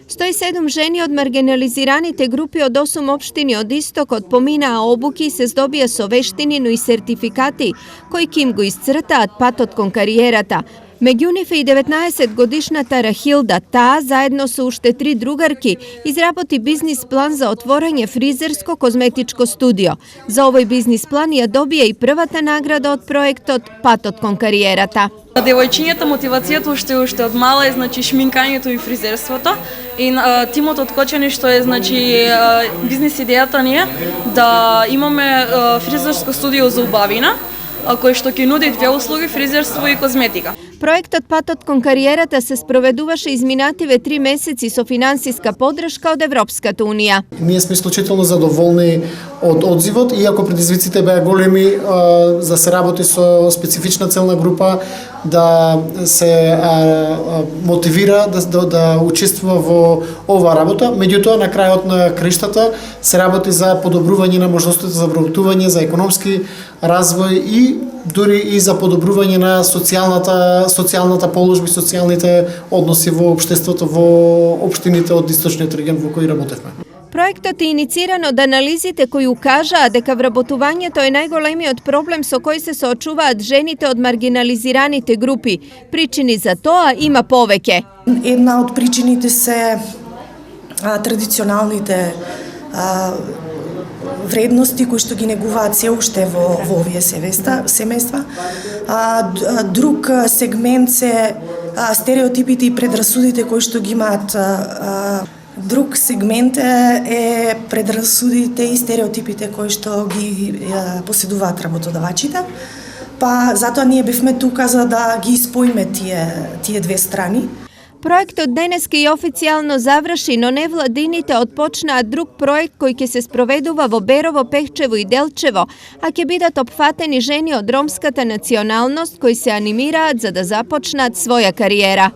107 ženi od marginaliziraните групи од 8 општини од истокот поминаа обуки и се здобија со вештинину и сертификати кои ким го исцртаат патот кон кариерата. Меѓу нив е и 19-годишната Рахилда. Таа, заедно со уште 3 другарки, изработи бизнис план за отворање фризерско-козметичко студио. За овој бизнис план ја добија и првата награда од проектот Патот кон кариерата. Девојчињата мотивацијата уште од мала е шминкањето и фризерството и тимот од Кочани што е бизнис идејата ни е да имаме фризерско студио за убавина кој што ќе нуди две услуги фризерство и козметика. Проектот Патот кон кариерата се спроведуваше изминативе 3 месеци со финансиска поддршка од Европската унија. Ние сме исклучително задоволни од одзивот, иако предизвиците беа големи за се работи со специфична целна група, да се мотивира да учествува во ова работа. Меѓутоа, на крајот на криштата се работи за подобрување на можностите за вработување, за економски развој и дури и за подобрување на социјалната положба и социјалните односи во општеството во општините од источниот регион во кој работевме. Проектот е инициран од анализите кои укажаа дека вработувањето е најголемиот проблем со кој се соочуваат жените од маргинализираните групи. Причини за тоа има повеќе. Една од причините се традиционалните вредности кои што ги негуваат се уште во овие семејства. Друг сегмент се стереотипите и предрасудите кои што ги имаат. Друг сегмент е предрасудите и стереотипите кои што ги поседуваат работодавачите. Па затоа ние бевме тука за да ги споиме тие две страни. Проектот денеска и официјално заврши, но невладините отпочнаат друг проект кој ќе се спроведува во Берово, Пехчево и Делчево, а ќе бидат опфатени жени од ромската националност кои се анимираат за да започнат своја кариера.